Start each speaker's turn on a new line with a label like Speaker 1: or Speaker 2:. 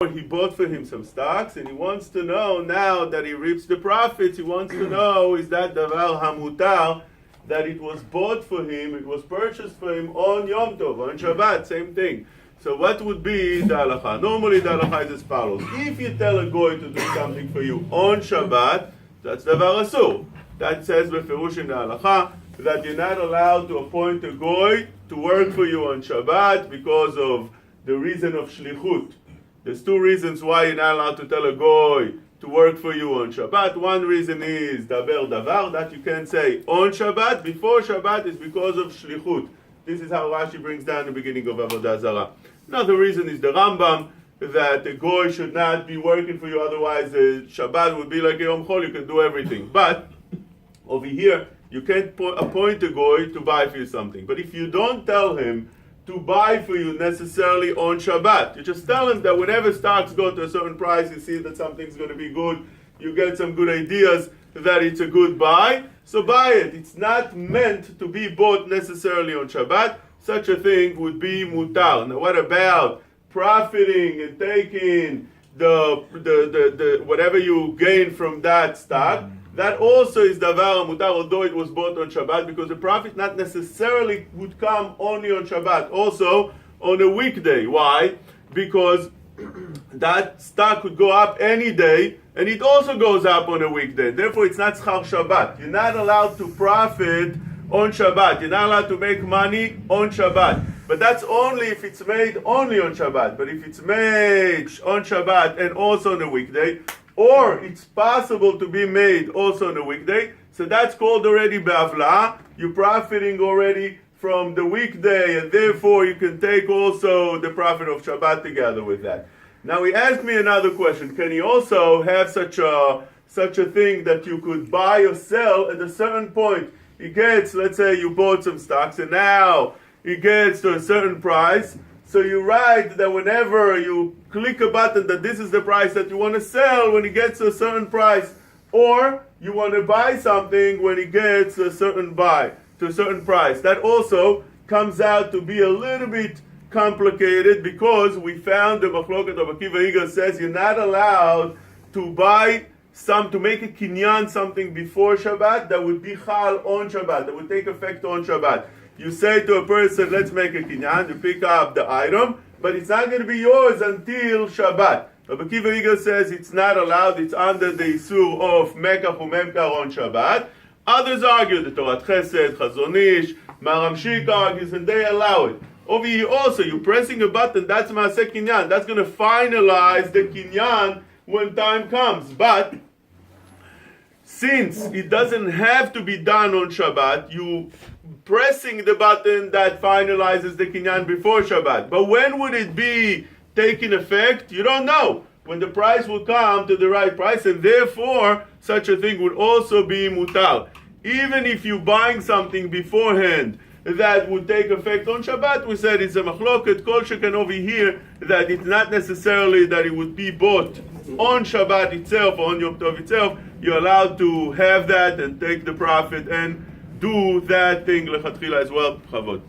Speaker 1: he bought for him some stocks, and he wants to know now that he reaps the profits, he wants to know, is that davar hamutar, that it was bought for him, it was purchased for him on Yom Tov, on Shabbat, same thing. So what would be the halacha? Normally the halacha is as follows. If you tell a goy to do something for you on Shabbat, that's davar asur. That says beferush in the halacha that you're not allowed to appoint a goy to work for you on Shabbat because of the reason of shlichut. There's two reasons why you're not allowed to tell a goy to work for you on Shabbat. One reason is daber davar, that you can say on Shabbat. Before Shabbat is because of shlichut. This is how Rashi brings down the beginning of Avodah Zarah. Another reason is the Rambam, that the goy should not be working for you, otherwise the Shabbat would be like a Yom Chol, you can do everything. But over here, you can't appoint a goy to buy for you something. But if you don't tell him to buy for you necessarily on Shabbat, you just tell him that whenever stocks go to a certain price, you see that something's going to be good, you get some good ideas that it's a good buy, so buy it. It's not meant to be bought necessarily on Shabbat. Such a thing would be mutar. Now what about profiting and taking the whatever you gain from that stock? That also is davar mutar, although it was bought on Shabbat, because the profit not necessarily would come only on Shabbat, also on a weekday. Why? Because that stock could go up any day, and it also goes up on a weekday. Therefore, it's not schar Shabbat. You're not allowed to profit on Shabbat. You're not allowed to make money on Shabbat. But that's only if it's made only on Shabbat. But if it's made on Shabbat and also on a weekday, or it's possible to be made also on a weekday, so that's called already be'avla. You're profiting already from the weekday, and therefore you can take also the profit of Shabbat together with that. Now he asked me another question. Can he also have such a thing that you could buy or sell at a certain point? He gets, let's say you bought some stocks, and now he gets to a certain price, so you write that whenever you click a button that this is the price that you want to sell when it gets to a certain price, or you want to buy something when it gets to a certain price. That also comes out to be a little bit complicated, because we found the machloket of Akiva Igal says you're not allowed to buy to make a kinyan something before Shabbat that would be chal on Shabbat, that would take effect on Shabbat. You say to a person, let's make a kinyan, you pick up the item, but it's not going to be yours until Shabbat. Rabbi Akiva Igal says it's not allowed, it's under the isur of mekach umemkar on Shabbat. Others argue, the Torah Chesed, Chazon Ish, Maram Shik argues, and they allow it. Over here also, you're pressing a button, that's Maaseh Kinyan, that's going to finalize the Kinyan when time comes. But since it doesn't have to be done on Shabbat, you pressing the button that finalizes the Kinyan before Shabbat. But when would it be taking effect? You don't know. When the price will come to the right price, and therefore such a thing would also be mutar. Even if you're buying something beforehand that would take effect on Shabbat, we said it's a machloket, kol shekan over here, that it's not necessarily that it would be bought on Shabbat itself, or on Yom Tov itself. You're allowed to have that and take the profit and do that thing lechatchila as well. Chavod.